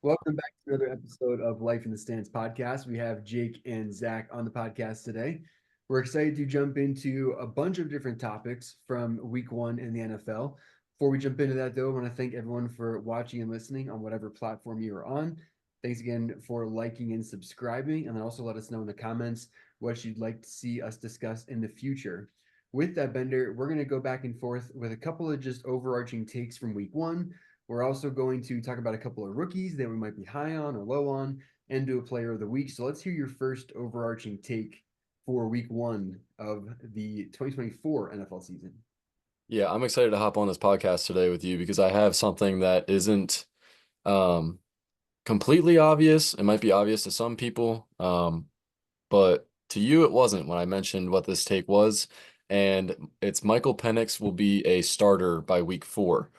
Welcome back to another episode of Life in the Stands podcast. We have Jake and Zach on the podcast today. We're excited to jump into a bunch of different topics from week one in the NFL. Before we jump into that, though, I want to thank everyone for watching and listening on whatever platform you are on. Thanks again for liking and subscribing, and then also let us know in the comments what you'd like to see us discuss in the future. With that, Bender, we're going to go back and forth with a couple of just overarching takes from week one. We're also going to talk about a couple of rookies that we might be high on or low on and do a player of the week. So let's hear your first overarching take for week one of the 2024 NFL season. Yeah, I'm excited to hop on this podcast today with you because I have something that isn't um, completely obvious. It might be obvious to some people, but to you it wasn't when I mentioned what this take was. And it's Michael Penix will be a starter by week 4.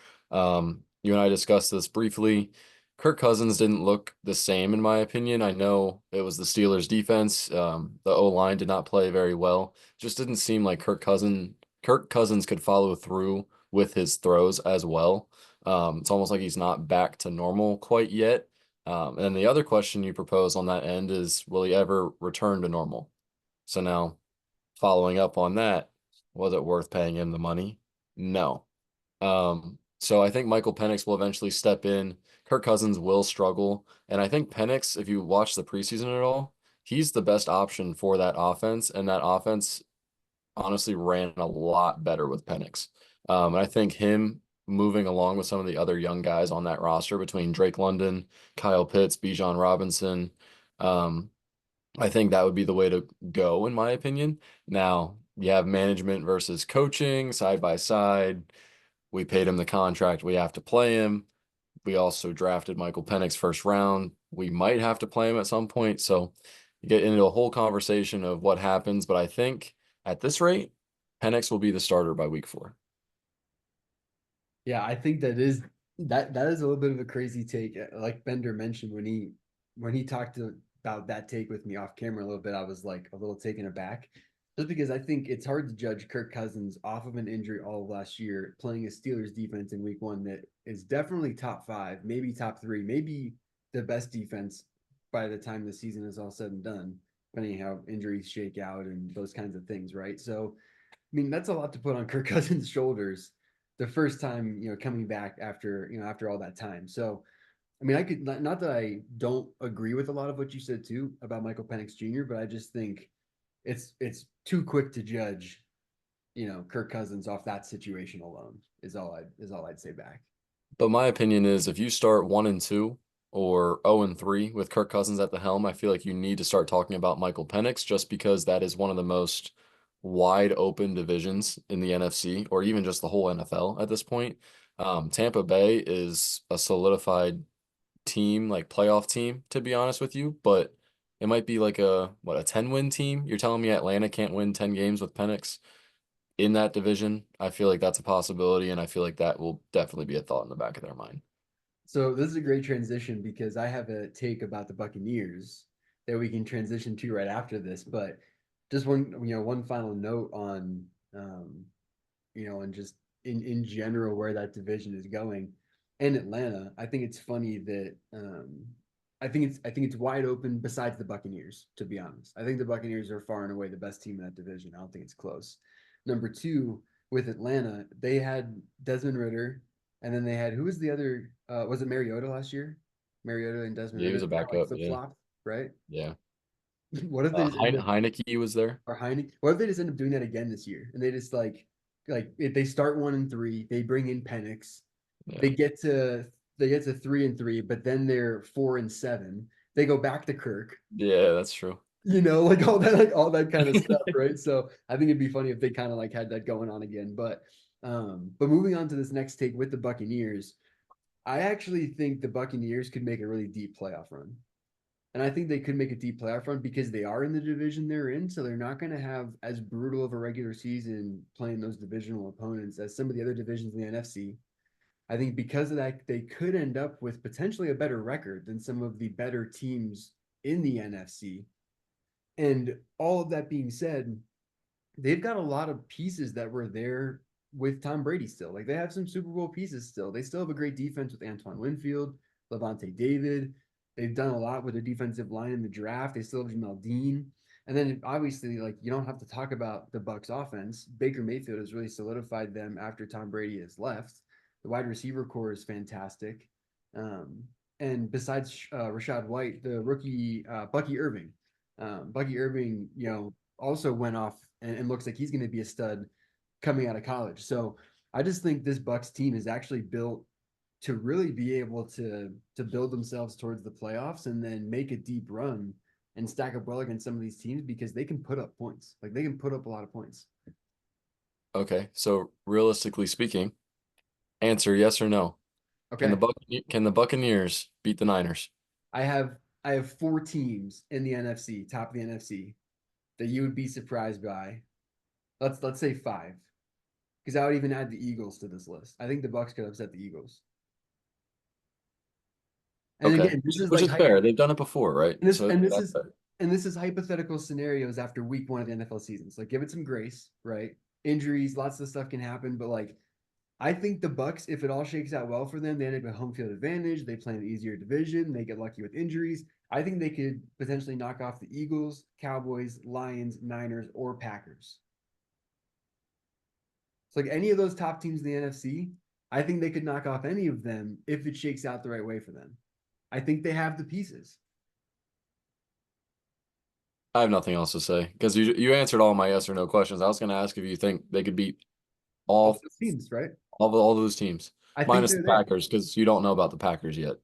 You and I discussed this briefly. Kirk Cousins didn't look the same, in my opinion. I know it was the Steelers' defense. The O-line did not play very well. Just didn't seem like Kirk Cousins could follow through with his throws as well. It's almost like he's not back to normal quite yet. And then the other question you propose on that end is, will he ever return to normal? So now, following up on that, was it worth paying him the money? No. So I think Michael Penix will eventually step in. Kirk Cousins will struggle. And I think Penix, if you watch the preseason at all, he's the best option for that offense. And that offense honestly ran a lot better with Penix. And I think him moving along with some of the other young guys on that roster between Drake London, Kyle Pitts, Bijan Robinson, um, I think that would be the way to go, in my opinion. Now, you have management versus coaching side by side. We paid him the contract. We have to play him. We also drafted Michael Penix first round. We might have to play him at some point. So you get into a whole conversation of what happens. But I think at this rate, Penix will be the starter by week 4. Yeah, I think that is a little bit of a crazy take. Like Bender mentioned when he talked about that take with me off camera a little bit, I was like a little taken aback. Just because I think it's hard to judge Kirk Cousins off of an injury all of last year, playing a Steelers defense in week one that is definitely top five, maybe top three, maybe the best defense by the time the season is all said and done, depending how injuries shake out and those kinds of things, right? So I mean, that's a lot to put on Kirk Cousins' shoulders the first time, coming back after all that time. So, I mean, I could not that I don't agree with a lot of what you said too about Michael Penix Jr., but I just think it's too quick to judge, Kirk Cousins off that situation alone is all I'd say back. But my opinion is if you start 1-2 or 0-3 with Kirk Cousins at the helm, I feel like you need to start talking about Michael Penix just because that is one of the most wide open divisions in the NFC or even just the whole NFL at this point. Tampa Bay is a solidified team, like playoff team, to be honest with you, but it might be like a 10-win team. You're telling me Atlanta can't win 10 games with Penix in that division? I feel like that's a possibility, and I feel like that will definitely be a thought in the back of their mind. So this is a great transition because I have a take about the Buccaneers that we can transition to right after this. But just one final note on, and just in general where that division is going. In Atlanta, I think it's funny that I think it's wide open besides the Buccaneers, to be honest. I think the Buccaneers are far and away the best team in that division. I don't think it's close. Number two, with Atlanta, they had Desmond Ritter, and then they had who was the other was it Mariota last year? Mariota and Desmond Yeah, he Ritter was a kind of like backup. flip Yeah, flop, right? yeah. What if they just end up Heineke was there. or Heineken? What if they just end up doing that again this year? And they just like if they start 1-3, they bring in Penix, they Yeah, get to they get to 3-3, but then they're 4-7. They go back to Kirk, yeah, that's true. like all that kind of stuff, right? So I think it'd be funny if they kind of like had that going on again. But moving on to this next take with the Buccaneers, I actually think the Buccaneers could make a really deep playoff run. And I think they could make a deep playoff run because they are in the division they're in. So they're not going to have as brutal of a regular season playing those divisional opponents as some of the other divisions in the NFC. I think because of that, they could end up with potentially a better record than some of the better teams in the NFC. And all of that being said, they've got a lot of pieces that were there with Tom Brady still. Like they have some Super Bowl pieces still. They still have a great defense with Antoine Winfield. Levante David. They've done a lot with their defensive line in the draft. They still have Jamel Dean. And then obviously, like you don't have to talk about the Bucks offense. Baker Mayfield has really solidified them after Tom Brady has left. The wide receiver core is fantastic. Um, and besides Rashad White, the rookie Bucky Irving. Bucky Irving, also went off and looks like he's going to be a stud coming out of college. So I just think this Bucks team is actually built to really be able to build themselves towards the playoffs and then make a deep run and stack up well against some of these teams because they can put up points. Like they can put up a lot of points. Okay, so realistically speaking, answer yes or no. Okay. Can the Buccaneers beat the Niners? I have I have four teams in the NFC, top of the NFC, that you would be surprised by. Let's say five. Because I would even add the Eagles to this list. I think the Bucks could upset the Eagles. And Okay, again, this is which like is fair. They've done it before, right? and this So and this that's is fair. and this is hypothetical scenarios after week one of the NFL seasons. Like give it some grace, right? Injuries, lots of stuff can happen, but like I think the Bucks, if it all shakes out well for them, they end up with home field advantage. They play an easier division. They get lucky with injuries. I think they could potentially knock off the Eagles, Cowboys, Lions, Niners, or Packers. So like any of those top teams in the NFC, I think they could knock off any of them if it shakes out the right way for them. I think they have the pieces. I have nothing else to say because you answered all my yes or no questions. I was going to ask if you think they could beat All all those teams, right? all those teams I think minus the they're there. Packers because you don't know about the Packers yet.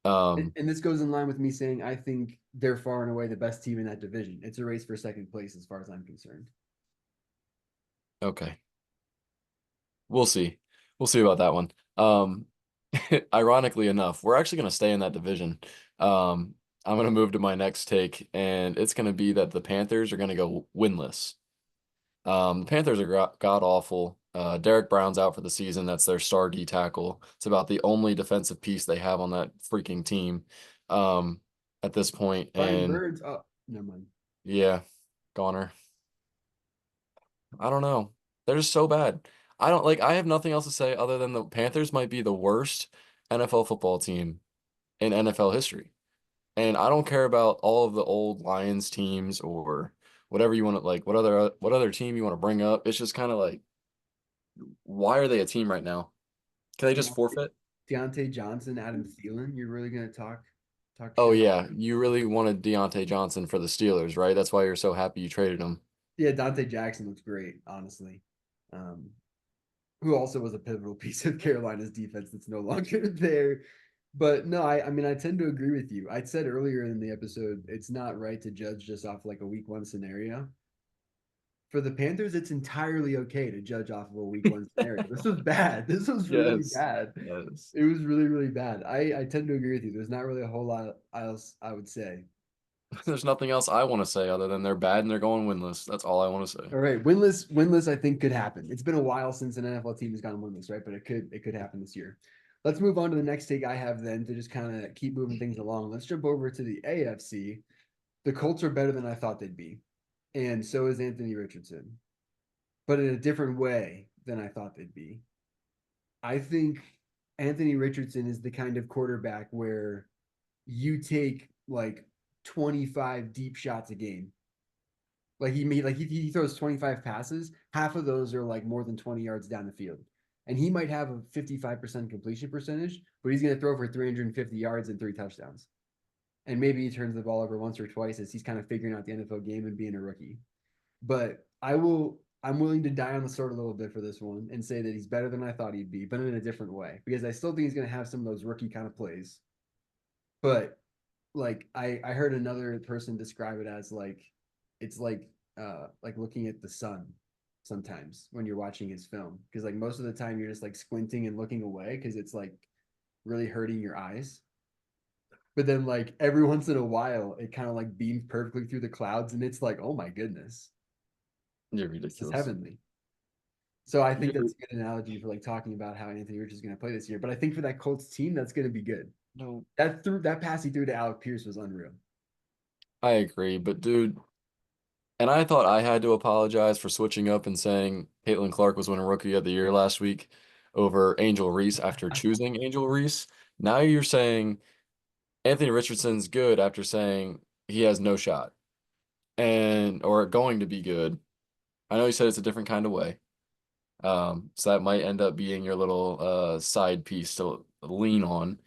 And this goes in line with me saying I think they're far and away the best team in that division. It's a race for second place as far as I'm concerned. Okay, we'll see. We'll see about that one. Ironically enough, we're actually going to stay in that division. I'm going to move to my next take, and it's going to be that the Panthers are going to go winless. The Panthers are god awful. Derek Brown's out for the season. That's their star D tackle. It's about the only defensive piece they have on that freaking team um, at this point. Brian And Burns, oh, never mind. yeah, Goner. I don't know. They're just so bad. I don't like. I have nothing else to say other than the Panthers might be the worst NFL football team in NFL history. And I don't care about all of the old Lions teams or whatever you want to like. What other team you want to bring up? It's just kind of like, why are they a team right now? Can they just Deontay, forfeit? Deontay Johnson, Adam Thielen. You're really gonna talk Oh shit on? yeah, you really wanted Deontay Johnson for the Steelers, right? That's why you're so happy you traded him. Yeah, Dante Jackson looks great, honestly. Um, who also was a pivotal piece of Carolina's defense that's no longer there. But no, I mean I tend to agree with you. I said earlier in the episode, it's not right to judge just off like a week one scenario. For the Panthers, it's entirely okay to judge off of a week one scenario. This was bad. This was really Yes. bad. Yes. It was really, really bad. I tend to agree with you. There's not really a whole lot else I would say. There's nothing else I want to say other than they're bad and they're going winless. That's all I want to say. All right, winless, I think could happen. It's been a while since an NFL team has gone winless, right? But it could happen this year. Let's move on to the next take I have then to just kind of keep moving things along. Let's jump over to the AFC. The Colts are better than I thought they'd be, and so is Anthony Richardson, but in a different way than I thought they'd be. I think Anthony Richardson is the kind of quarterback where you take like 25 deep shots a game. Like he throws 25 passes, half of those are like more than 20 yards down the field. And he might have a 55% completion percentage, but he's going to throw for 350 yards and three touchdowns. And maybe he turns the ball over once or twice as he's kind of figuring out the NFL game and being a rookie. But I'm willing to die on the sword a little bit for this one and say that he's better than I thought he'd be, but in a different way. Because I still think he's going to have some of those rookie kind of plays. But like I heard another person describe it as like it's like looking at the sun sometimes when you're watching his film because like most of the time you're just like squinting and looking away because it's like really hurting your eyes, but then like every once in a while it kind of like beams perfectly through the clouds and it's like, oh my goodness, You're this is ridiculous. heavenly. So I think You're that's a good analogy for like talking about how Anthony Rich is going to play this year, but I think for that Colts team that's going to be good. no. That pass he threw to Alec Pierce was unreal. I agree, but dude, and I thought I had to apologize for switching up and saying Caitlin Clark was winning Rookie of the Year last week over Angel Reese after choosing Angel Reese. Now you're saying Anthony Richardson's good after saying he has no shot and or going to be good. I know you said it's a different kind of way. So that might end up being your little side piece to lean on,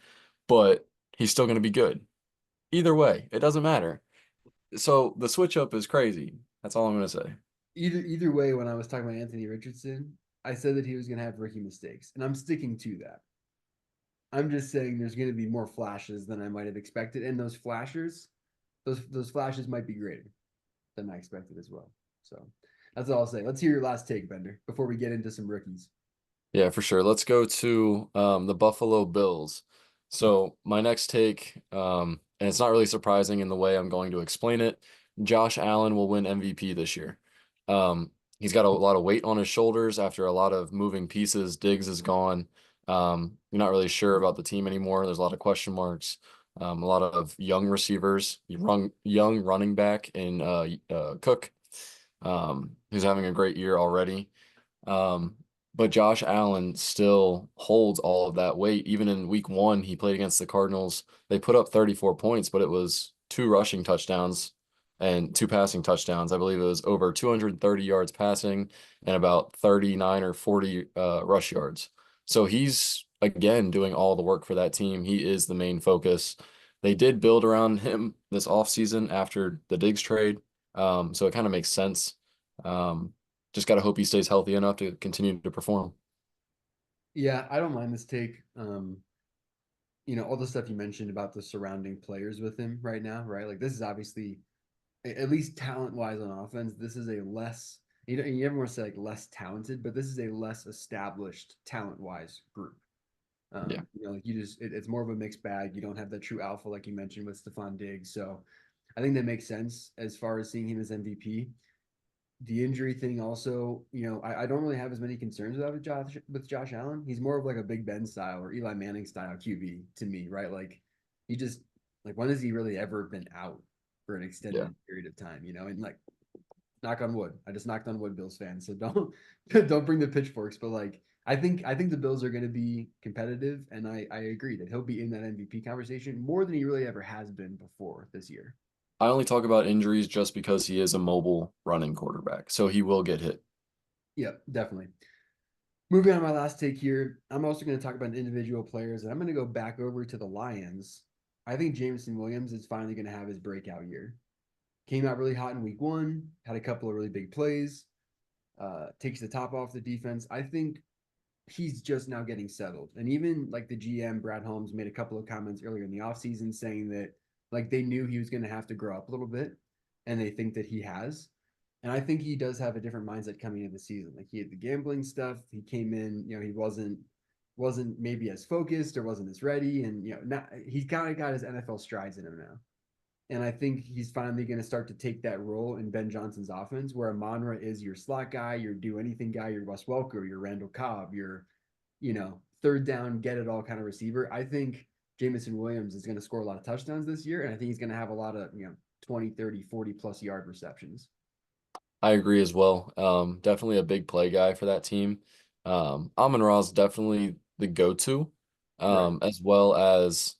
but he's still going to be good. Either way, it doesn't matter. So the switch up is crazy. That's all I'm going to say. Either way, when I was talking about Anthony Richardson, I said that he was going to have rookie mistakes, and I'm sticking to that. I'm just saying there's going to be more flashes than I might have expected, and those flashes might be greater than I expected as well. So that's all I'll say. Let's hear your last take, Bender, before we get into some rookies. Yeah, for sure. Let's go to the Buffalo Bills. So my next take, and it's not really surprising in the way I'm going to explain it. Josh Allen will win MVP this year. He's got a lot of weight on his shoulders after a lot of moving pieces. Diggs is gone. You're not really sure about the team anymore. There's a lot of question marks. A lot of young receivers, young running back in Cook, who's having a great year already. Um, but Josh Allen still holds all of that weight. Even in week one, he played against the Cardinals. They put up 34 points, but it was two rushing touchdowns and two passing touchdowns. I believe it was over 230 yards passing and about 39 or 40 rush yards. So he's again doing all the work for that team. He is the main focus. They did build around him this offseason after the Diggs trade. So it kind of makes sense. Just got to hope he stays healthy enough to continue to perform. Yeah, I don't mind this take. All the stuff you mentioned about the surrounding players with him right now, right? Like this is obviously, at least talent wise on offense, this is a less, you never want to say like less talented, but this is a less established talent wise group. Yeah. Like it's more of a mixed bag. You don't have that true alpha like you mentioned with Stephon Diggs. So I think that makes sense as far as seeing him as MVP. The injury thing also, I don't really have as many concerns with Josh Allen. He's more of like a Big Ben style or Eli Manning style QB to me, right? Like he just like when has he really ever been out for an Yeah. extended period of time, And like knock on wood. I just knocked on wood, Bills fans. So don't bring the pitchforks. But like I think the Bills are going to be competitive, and I agree that he'll be in that MVP conversation more than he really ever has been before this year. I only talk about injuries just because he is a mobile running quarterback, so he will get hit. Yep, definitely. Moving on to my last take here, I'm also going to talk about individual players, and I'm going to go back over to the Lions. I think Jameson Williams is finally going to have his breakout year. Came out really hot in week one, had a couple of really big plays, takes the top off the defense. I think he's just now getting settled. And even like the GM, Brad Holmes, made a couple of comments earlier in the offseason saying that like they knew he was going to have to grow up a little bit, and they think that he has. And I think he does have a different mindset coming into the season. Like he had the gambling stuff. He came in, he wasn't maybe as focused or wasn't as ready. And now he's kind of got his NFL strides in him now. And I think he's finally going to start to take that role in Ben Johnson's offense, where Amon-Ra is your slot guy, your do anything guy, your Wes Welker, your Randall Cobb, your, third down, get it all kind of receiver. I think Jameson Williams is going to score a lot of touchdowns this year. And I think he's going to have a lot of, 20, 30, 40 plus yard receptions. I agree as well. Definitely a big play guy for that team. Amon-Ra is definitely the go-to, Right. as well as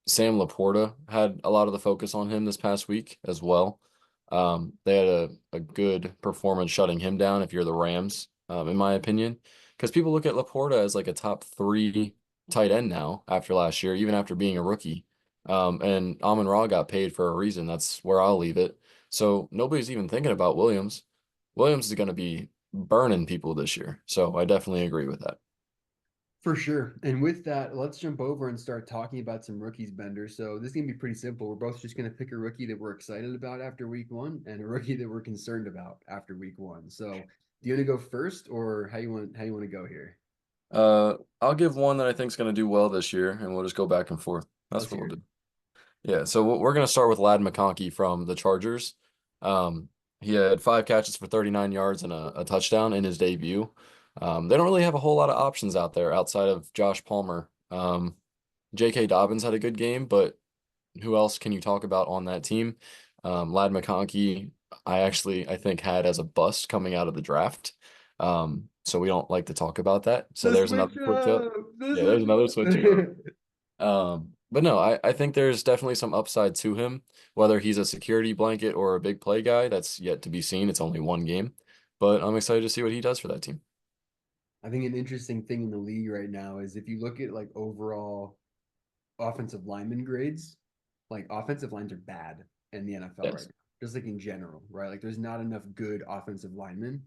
Sam Laporta had a lot of the focus on him this past week as well. They had a good performance shutting him down if you're the Rams, in my opinion, because people look at Laporta as like a top three tight end now after last year, even after being a rookie. And Amon-Ra got paid for a reason. That's where I'll leave it. So nobody's even thinking about Williams. Williams is going to be burning people this year. So I definitely agree with that. For sure. And with that, let's jump over and start talking about some rookies, Bender. So this is gonna be pretty simple. We're both just gonna pick a rookie that we're excited about after week one and a rookie that we're concerned about after week one. So do you want to go first, or how you want to go here? I'll give one that I think is going to do well this year, and we'll just go back and forth. That's Let's what hear we'll it. do. Yeah, so we're going to start with Lad McConkey from the Chargers. Um, he had 5 catches for 39 yards and a touchdown in his debut. They don't really have a whole lot of options out there outside of Josh Palmer. J.K. Dobbins had a good game, but who else can you talk about on that team? Lad McConkey, I think had as a bust coming out of the draft. So we don't like to talk about that. So The there's another switch switch up. up. The Yeah, there's switch another switch up. up. But no, I think there's definitely some upside to him. Whether he's a security blanket or a big play guy, that's yet to be seen. It's only one game, but I'm excited to see what he does for that team. I think an interesting thing in the league right now is if you look at like overall offensive lineman grades, like offensive lines are bad in the NFL right Yes. now, just like in general, right? Like there's not enough good offensive linemen.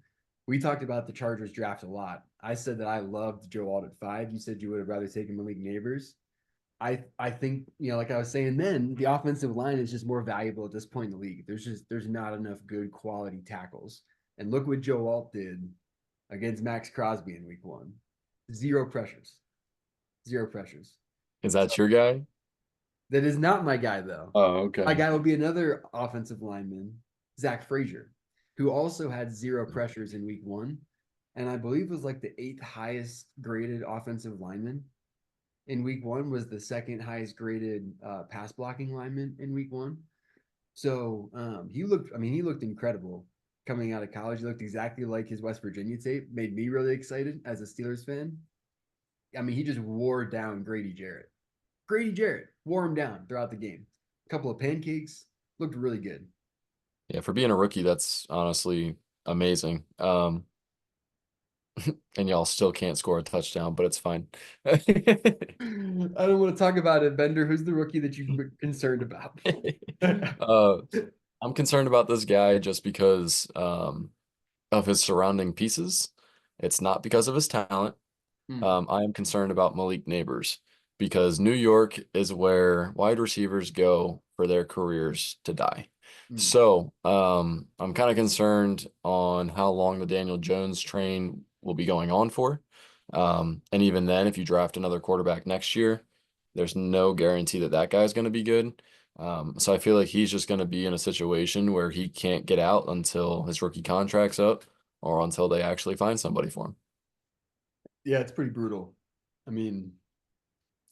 We talked about the Chargers draft a lot. I said that I loved Joe Alt at 5. You said you would have rather taken Malik Neighbors. I think, like I was saying then, the offensive line is just more valuable at this point in the league. There's not enough good quality tackles. And look what Joe Alt did against Max Crosby in week 1. Zero pressures. Zero pressures. Is So that your guy? that is not my guy though. Oh, My okay. guy will be another offensive lineman, Zach Frazier, who also had zero pressures in week 1, and I believe was like the 8th highest graded offensive lineman in week 1, was the second highest graded pass blocking lineman in week 1. So he looked incredible coming out of college. He looked exactly like his West Virginia tape. Made me really excited as a Steelers fan. I mean, he just wore down Grady Jarrett. Grady Jarrett wore him down throughout the game. A couple of pancakes, looked really good. Yeah, for being a rookie, that's honestly amazing. And y'all still can't score a touchdown, but it's fine. I don't want to talk about it, Bender. Who's the rookie that you're concerned about? Uh, I'm concerned about this guy just because of his surrounding pieces. It's not because of his talent. Hmm. I am concerned about Malik Neighbors because New York is where wide receivers go for their careers to die. Hmm. So, I'm kind of concerned on how long the Daniel Jones train will be going on for. And even then, if you draft another quarterback next year, there's no guarantee that that guy's going to be good. So I feel like he's just going to be in a situation where he can't get out until his rookie contract's up or until they actually find somebody for him. Yeah, it's pretty brutal. I mean,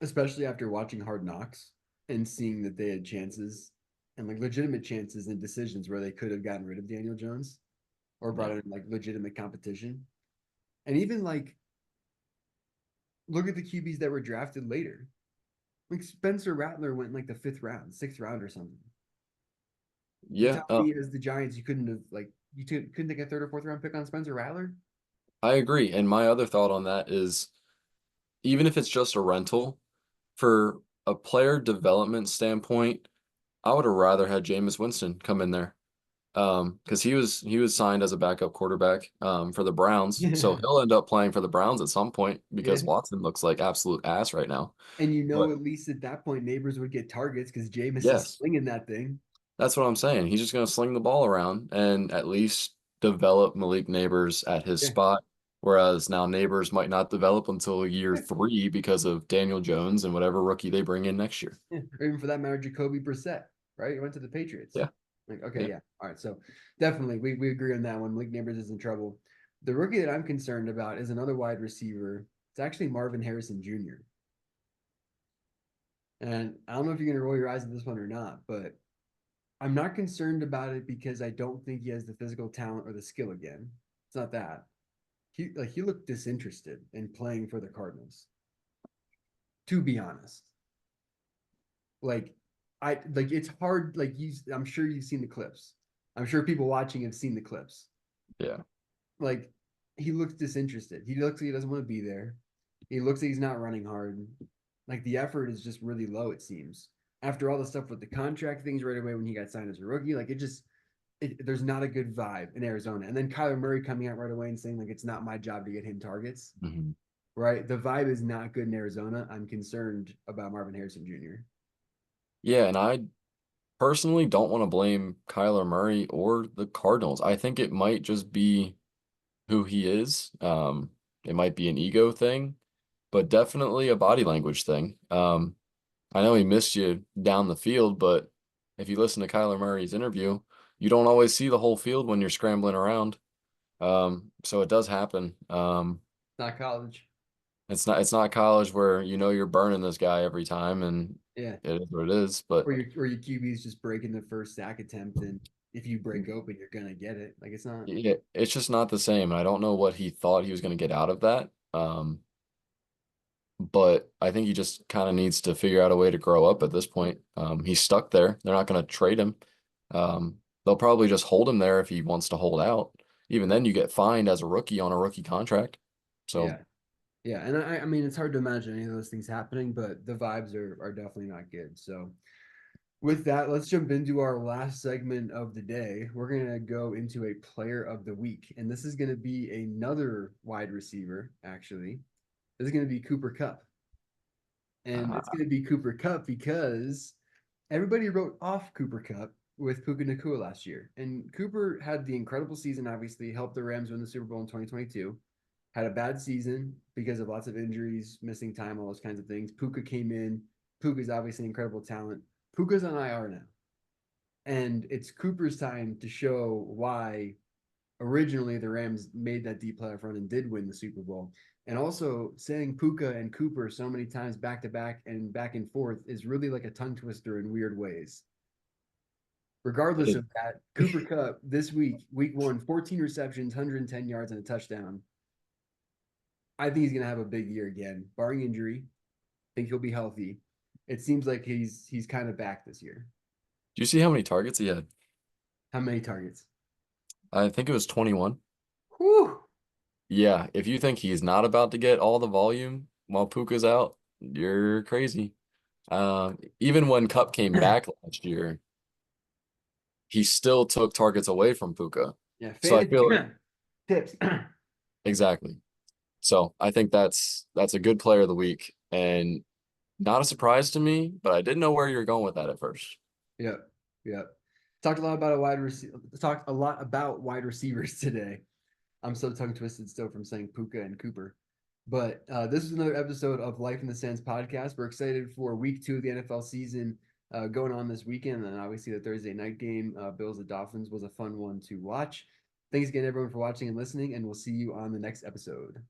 especially after watching Hard Knocks and seeing that they had chances and like legitimate chances and decisions where they could have gotten rid of Daniel Jones or brought Yeah. in like legitimate competition. And even like look at the QBs that were drafted later. Like Spencer Rattler went in like the 5th round, 6th round or something. You Yeah, tell me as the Giants you couldn't have like couldn't take a 3rd or 4th round pick on Spencer Rattler? I agree. And my other thought on that is even if it's just a rental, for a player development standpoint, I would have rather had Jameis Winston come in there. Because he was signed as a backup quarterback for the Browns. So Yeah. he'll end up playing for the Browns at some point Yeah. because Watson looks like absolute ass right now. And But at least at that point, neighbors would get targets because Jameis is yes, slinging that thing. that's what I'm saying. He's just going to sling the ball around and at least develop Malik Neighbors at his Yeah. spot. Whereas now Neighbors might not develop until year Yeah. 3 because of Daniel Jones and whatever rookie they bring in next year. Yeah. Or even for that matter, Jacoby Brissett, right? He went to the Patriots. Yeah. Like, okay, Yeah. yeah. All right. So definitely we agree on that one. Malik Neighbors is in trouble. The rookie that I'm concerned about is another wide receiver. It's actually Marvin Harrison Jr. And I don't know if you're gonna roll your eyes at this one or not, but I'm not concerned about it because I don't think he has the physical talent or the skill again. It's not that. He looked disinterested in playing for the Cardinals, to be honest. Like it's hard, I'm sure you've seen the clips. I'm sure people watching have seen the clips. Yeah. Like he looks disinterested. He looks like he doesn't want to be there. He looks like he's not running hard. Like the effort is just really low, it seems. After all the stuff with the contract things right away when he got signed as a rookie, like there's not a good vibe in Arizona. And then Kyler Murray coming out right away and saying like it's not my job to get him targets. Mhm. Right, the vibe is not good in Arizona. I'm concerned about Marvin Harrison Jr. Yeah. And I personally don't want to blame Kyler Murray or the Cardinals. I think it might just be who he is. It might be an ego thing, but definitely a body language thing. I know he missed you down the field, but if you listen to Kyler Murray's interview, you don't always see the whole field when you're scrambling around. So it does happen. Not college. It's not college where you know you're burning this guy every time, and Yeah, it is what it is. But or your QB's just breaking the first sack attempt, and if you break open, you're gonna get it. Like it's not. yeah, it's just not the same. I don't know what he thought he was going to get out of that. but I think he just kind of needs to figure out a way to grow up at this point. He's stuck there. They're not going to trade him. They'll probably just hold him there if he wants to hold out. Even then, you get fined as a rookie on a rookie contract. So Yeah. Yeah. And I mean, it's hard to imagine any of those things happening, but the vibes are definitely not good. So with that, let's jump into our last segment of the day. We're going to go into a player of the week, and this is going to be another wide receiver, actually. This is going to be Cooper Kupp. And it's uh, going to be Cooper Kupp because everybody wrote off Cooper Kupp with Puka Nacua last year. And Cooper had the incredible season, obviously, helped the Rams win the Super Bowl in 2022. Had a bad season because of lots of injuries, missing time, all those kinds of things. Puka came in. Puka's obviously incredible talent. Puka's on IR now. And it's Cooper's time to show why originally the Rams made that deep playoff run and did win the Super Bowl. And also saying Puka and Cooper so many times back to back and back and forth is really like a tongue twister in weird ways. Regardless it- of that, Cooper Kupp this week 1, 14 receptions, 110 yards, and a touchdown. I think he's going to have a big year again, barring injury. I think he'll be healthy. It seems like he's kind of back this year. do you see how many targets he had? How many targets? I think it was 21. Whew. Yeah, if you think he's not about to get all the volume while Puka's out, you're crazy. Even when Cup came back last year, he still took targets away from Puka. Yeah, So I fantasy feel like tips. exactly. So I think that's a good player of the week and not a surprise to me, but I didn't know where you were going with that at first. Yep. Yep. Talked a lot about a wide receiver. Talked a lot about wide receivers today. I'm so tongue twisted still from saying Puka and Cooper. But this is another episode of Life in the Sands podcast. We're excited for week 2 of the NFL season going on this weekend. And obviously, the Thursday night game, Bills and Dolphins, was a fun one to watch. Thanks again, everyone, for watching and listening. And we'll see you on the next episode.